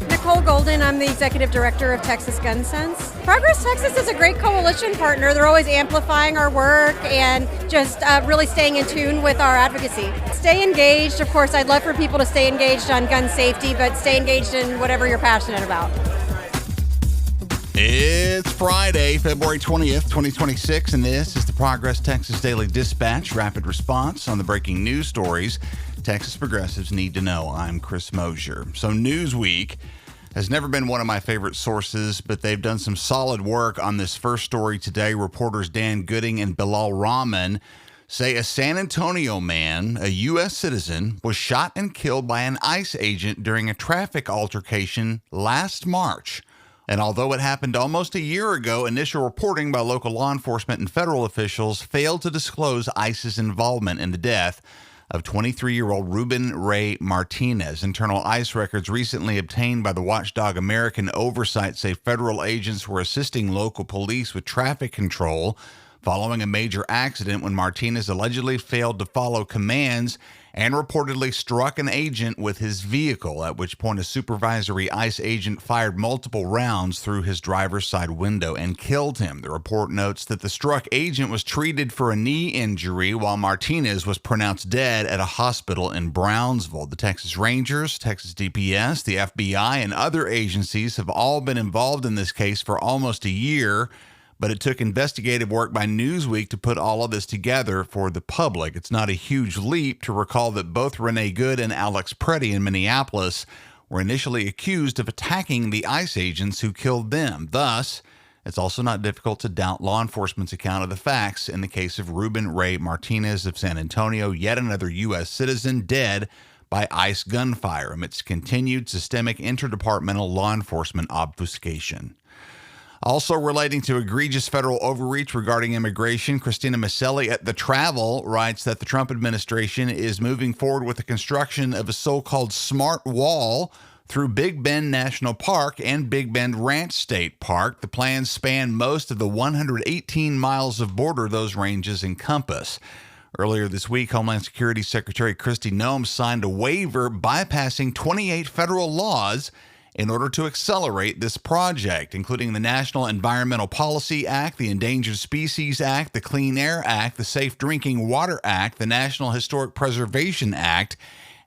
Nicole Golden, I'm the executive director of Texas Gun Sense. Progress Texas is a great coalition partner. They're always amplifying our work and just really staying in tune with our advocacy. Stay engaged. Of course, I'd love for people to stay engaged on gun safety, but stay engaged in whatever you're passionate about. It's Friday, February 20th, 2026, and this is the Progress Texas Daily Dispatch, rapid response on the breaking news stories Texas progressives need to know. I'm Chris Mosier. So Newsweek has never been one of my favorite sources, but they've done some solid work on this first story today. Reporters Dan Gooding and Bilal Rahman say a San Antonio man, a U.S. citizen, was shot and killed by an ICE agent during a traffic altercation last March. And although it happened almost a year ago, initial reporting by local law enforcement and federal officials failed to disclose ICE's involvement in the death of 23-year-old Ruben Ray Martinez. Internal ICE records recently obtained by the watchdog American Oversight say federal agents were assisting local police with traffic control following a major accident when Martinez allegedly failed to follow commands and reportedly struck an agent with his vehicle, at which point a supervisory ICE agent fired multiple rounds through his driver's side window and killed him. The report notes that the struck agent was treated for a knee injury while Martinez was pronounced dead at a hospital in Brownsville. The Texas Rangers, Texas DPS, the FBI, and other agencies have all been involved in this case for almost a year, but it took investigative work by Newsweek to put all of this together for the public. It's not a huge leap to recall that both Renee Good and Alex Preddy in Minneapolis were initially accused of attacking the ICE agents who killed them. Thus, it's also not difficult to doubt law enforcement's account of the facts in the case of Ruben Ray Martinez of San Antonio, yet another U.S. citizen dead by ICE gunfire amidst continued systemic interdepartmental law enforcement obfuscation. Also relating to egregious federal overreach regarding immigration, Christina Maselli at The Travel writes that the Trump administration is moving forward with the construction of a so-called smart wall through Big Bend National Park and Big Bend Ranch State Park. The plans span most of the 118 miles of border those ranges encompass. Earlier this week, Homeland Security Secretary Kristi Noem signed a waiver bypassing 28 federal laws in order to accelerate this project, including the National Environmental Policy Act, the Endangered Species Act, the Clean Air Act, the Safe Drinking Water Act, the National Historic Preservation Act,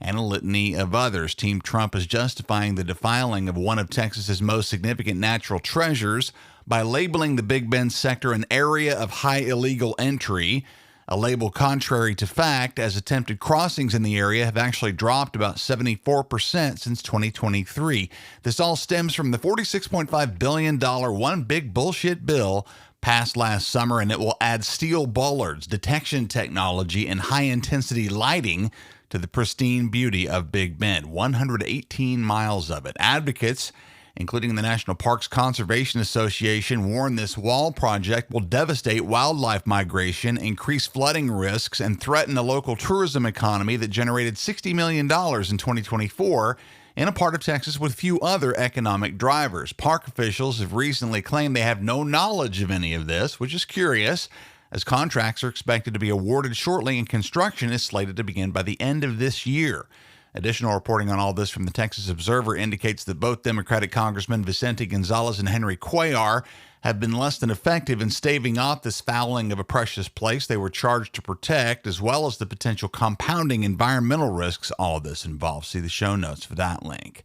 and a litany of others. Team Trump is justifying the defiling of one of Texas's most significant natural treasures by labeling the Big Bend sector an area of high illegal entry, a label contrary to fact, as attempted crossings in the area have actually dropped about 74% since 2023. This all stems from the $46.5 billion One Big Bullshit bill passed last summer, and it will add steel bollards, detection technology, and high-intensity lighting to the pristine beauty of Big Bend. 118 miles of it. Advocates, including the National Parks Conservation Association, warn this wall project will devastate wildlife migration, increase flooding risks, and threaten a local tourism economy that generated $60 million in 2024 in a part of Texas with few other economic drivers. Park officials have recently claimed they have no knowledge of any of this, which is curious, as contracts are expected to be awarded shortly and construction is slated to begin by the end of this year. Additional reporting on all this from the Texas Observer indicates that both Democratic Congressmen Vicente Gonzalez and Henry Cuellar have been less than effective in staving off this fouling of a precious place they were charged to protect, as well as the potential compounding environmental risks all of this involves. See the show notes for that link.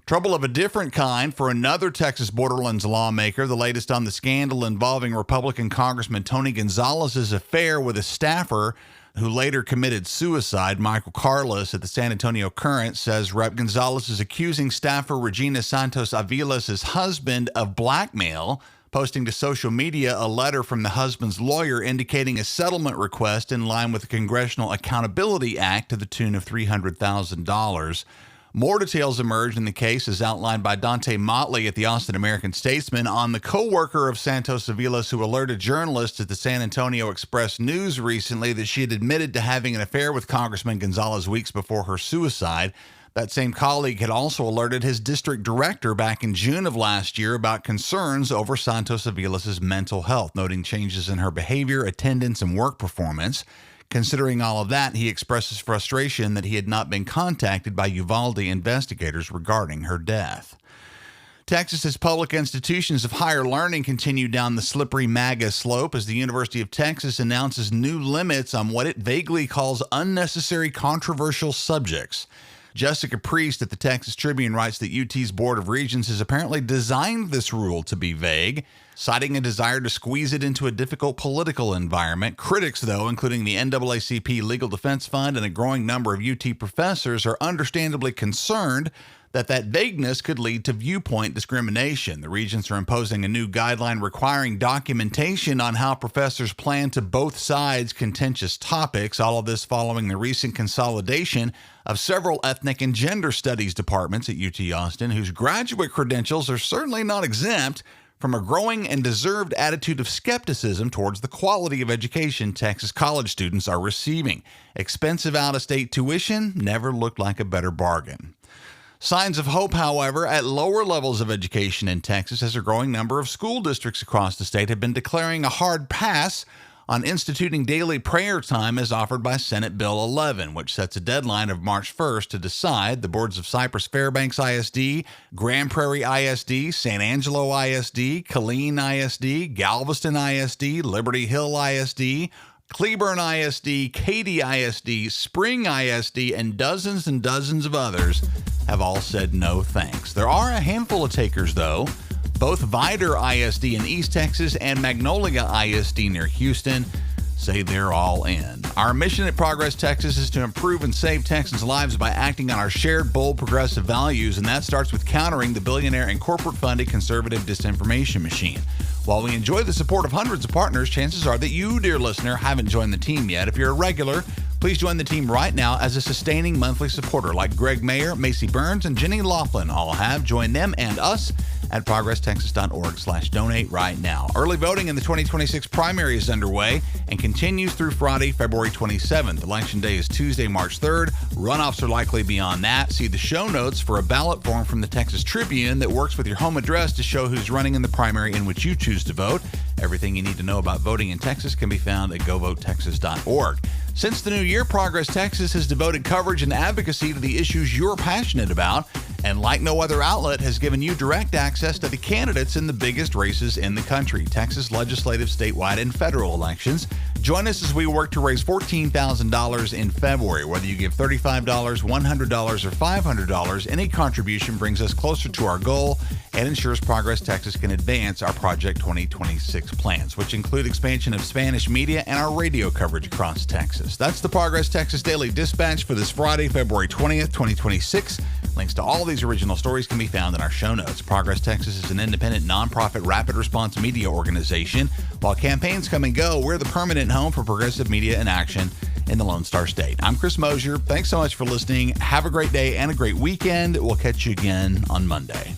Trouble of a different kind for another Texas borderlands lawmaker, the latest on the scandal involving Republican Congressman Tony Gonzalez's affair with a staffer who later committed suicide. Michael Carlos at the San Antonio Current says Rep. Gonzalez is accusing staffer Regina Santos Aviles' husband of blackmail, posting to social media a letter from the husband's lawyer indicating a settlement request in line with the Congressional Accountability Act to the tune of $300,000. More details emerged in the case as outlined by Dante Motley at the Austin American-Statesman on the co-worker of Santos Aviles who alerted journalists at the San Antonio Express-News recently that she had admitted to having an affair with Congressman Gonzalez weeks before her suicide. That same colleague had also alerted his district director back in June of last year about concerns over Santos Aviles' mental health, noting changes in her behavior, attendance, and work performance. Considering all of that, he expresses frustration that he had not been contacted by Uvalde investigators regarding her death. Texas's public institutions of higher learning continue down the slippery MAGA slope as the University of Texas announces new limits on what it vaguely calls unnecessary controversial subjects. Jessica Priest at the Texas Tribune writes that UT's Board of Regents has apparently designed this rule to be vague, citing a desire to squeeze it into a difficult political environment. Critics, though, including the NAACP Legal Defense Fund and a growing number of UT professors, are understandably concerned that vagueness could lead to viewpoint discrimination. The regents are imposing a new guideline requiring documentation on how professors plan to both sides contentious topics, all of this following the recent consolidation of several ethnic and gender studies departments at UT Austin, whose graduate credentials are certainly not exempt from a growing and deserved attitude of skepticism towards the quality of education Texas college students are receiving. Expensive out-of-state tuition never looked like a better bargain. Signs of hope, however, at lower levels of education in Texas, as a growing number of school districts across the state have been declaring a hard pass on instituting daily prayer time as offered by Senate Bill 11, which sets a deadline of March 1st to decide. The boards of Cypress Fairbanks ISD, Grand Prairie ISD, San Angelo ISD, Killeen ISD, Galveston ISD, Liberty Hill ISD, Cleburne ISD, Katy ISD, Spring ISD, and dozens of others have all said no thanks. There are a handful of takers, though. Both Vidor ISD in East Texas and Magnolia ISD near Houston say they're all in. Our mission at Progress Texas is to improve and save Texans' lives by acting on our shared, bold, progressive values, and that starts with countering the billionaire and corporate-funded conservative disinformation machine. While we enjoy the support of hundreds of partners, chances are that you, dear listener, haven't joined the team yet. If you're a regular, please join the team right now as a sustaining monthly supporter like Greg Mayer, Macy Burns, and Jenny Laughlin all have. Join them and us at progresstexas.org/donate right now. Early voting in the 2026 primary is underway and continues through Friday, February 27th. Election day is Tuesday, March 3rd. Runoffs are likely beyond that. See the show notes for a ballot form from the Texas Tribune that works with your home address to show who's running in the primary in which you choose to vote. Everything you need to know about voting in Texas can be found at govotexas.org. Since the new year, Progress Texas has devoted coverage and advocacy to the issues you're passionate about, and like no other outlet, has given you direct access to the candidates in the biggest races in the country, Texas legislative, statewide, and federal elections. Join us as we work to raise $14,000 in February. Whether you give $35, $100, or $500, any contribution brings us closer to our goal and ensures Progress Texas can advance our Project 2026 plans, which include expansion of Spanish media and our radio coverage across Texas. That's the Progress Texas Daily Dispatch for this Friday, February 20th, 2026. Links to all these original stories can be found in our show notes. Progress Texas is an independent, nonprofit, rapid response media organization. While campaigns come and go, we're the permanent home for progressive media and action in the Lone Star State. I'm Chris Mosier. Thanks so much for listening. Have a great day and a great weekend. We'll catch you again on Monday.